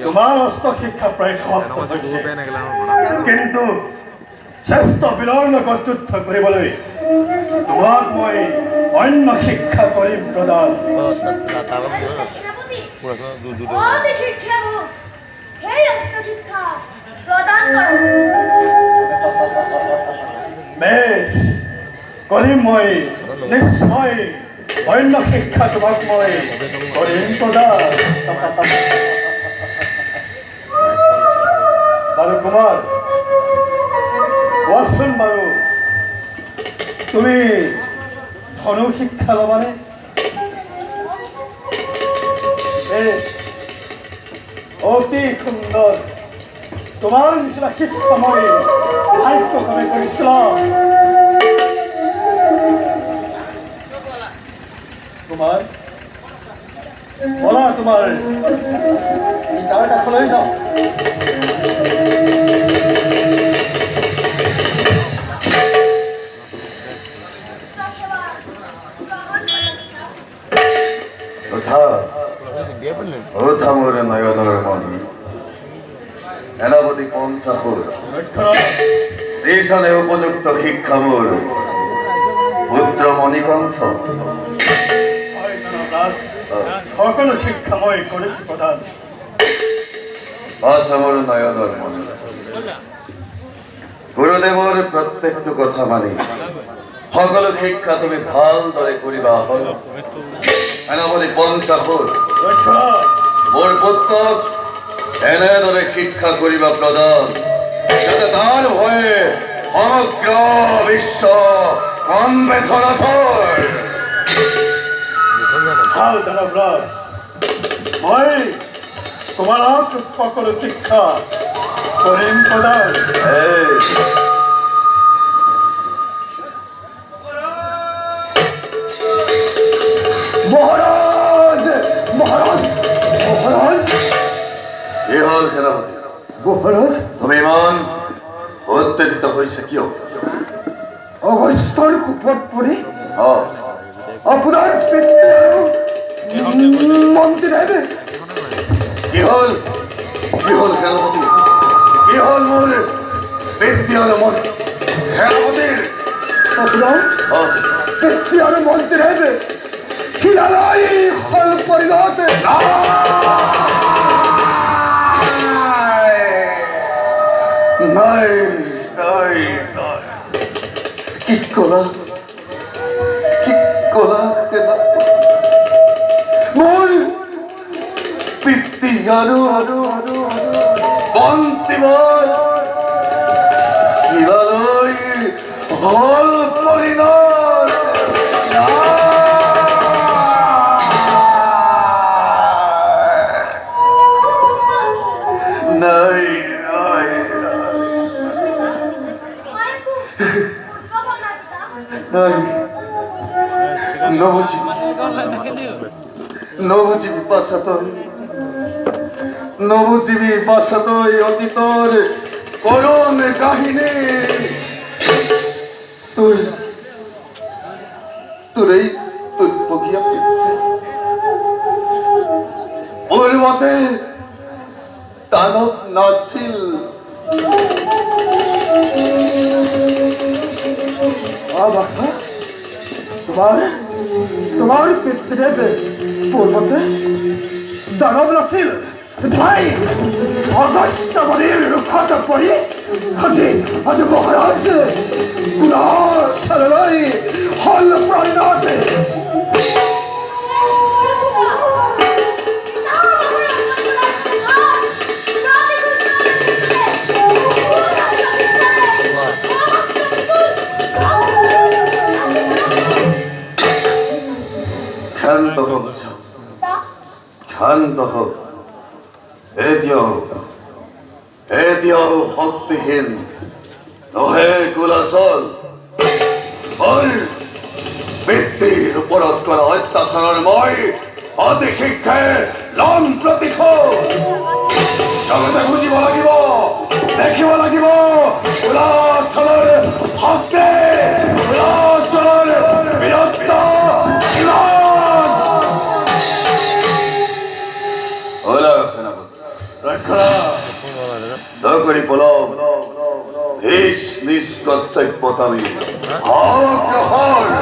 তোমাৰ অস্ত শিক্ষা প্ৰায় সমাপ্ত হৈছে, কিন্তু শ্ৰেষ্ঠ বীৰৰ লগত যুদ্ধ কৰিবলৈ তোমাক মই অন্য শিক্ষা কৰিম প্ৰদান। বেশ কৰিম মই, নিশ্চয় অন্য শিক্ষা তোমাক মই কৰিম প্ৰদান। বাৰু কুমাৰ, কোৱাচোন বাৰু তুমি ধনু শিক্ষা ল'বানে? অতি সুন্দৰ, তোমাৰ নিচিনা শিষ্য মই ভাগ্যক্ৰমে কৰিছিলাম। কুমাৰ, বলা তোমাৰ গীতাৰ কাষলৈ যাওঁ। মোৰ নয়নৰ মণি সেনাপতি পঞ্চাশুৰ এইখনে উপযুক্ত শিক্ষা মোৰ পুত্ৰ মণিকণ্ঠ। সকলো শিক্ষা মই কৰিছো প্ৰধান। মোৰ নয়নৰ মণি গুৰুদেৱৰ প্ৰত্যেকটো কথা মানি সকলো শিক্ষা তুমি ভালদৰে কৰিবা। সেনাপতি পঞ্চাশুৰ মোৰ পুত্ৰক এনেদৰে শিক্ষা কৰিবা প্ৰদান, যাতে তাৰ ভয়ে সমগ্ৰ বিশ্ব কম্পিত নথয়। ভাল দানৱৰাজ, মই তোমাক সকলো শিক্ষা কৰিম প্ৰদান। মহারাজ মহারাজ মহারাজ কি হল সেনাপতি? মহারাজ, তুমি ইমান উত্তেজিত হয়েছে কিয়? অগস্ত্যৰ কোপত পৰি অ' আপোনাৰ পিতৃ আৰু মন্ত্ৰীদেৱে কি হল? কি হল সেনাপতি? কি হল মোৰ পিতৃ আৰু সেনাপতিৰ? আপোনাৰ পিতৃ আৰু মন্ত্ৰীদেৱে শিলালাই হল পৰিণত। নাই নাই নাই, কি কলা? কি কলা? মোৰ পিতৃ আৰু মন্ত্ৰীবর শিলালৈ হল পৰিণত। নাই নাই নাই, নবুঝিবি পাছাতই অতীতৰ করুণ কাহিনী। তোর এই বগিয়া ওর মতে দানব নাছিল। বাছা, তোমাৰ পিতৃদেৱে পূৰ্বতে দানৱ নাছিল। ভাই অগস্ত্যমণিৰ ৰুখত পৰি আজি মহাৰাজ কুলাশালৈ হল পৰিণত। শান্ত হোক, এতিয়াও শক্তিহীন নহে কুলাচল। পিতৃৰ ওপৰত কৰা অত্যাচাৰৰ মই অতি শিক্ষাই লম প্ৰতিশোধ। জগতে বুজিব লাগিব, দেখিব লাগিব কুলাচলৰ শক্তি, কুলাচলৰ বীৰত্ব কিমান। বিপ্লব হিস নিষ্কর্তব্যতামি হর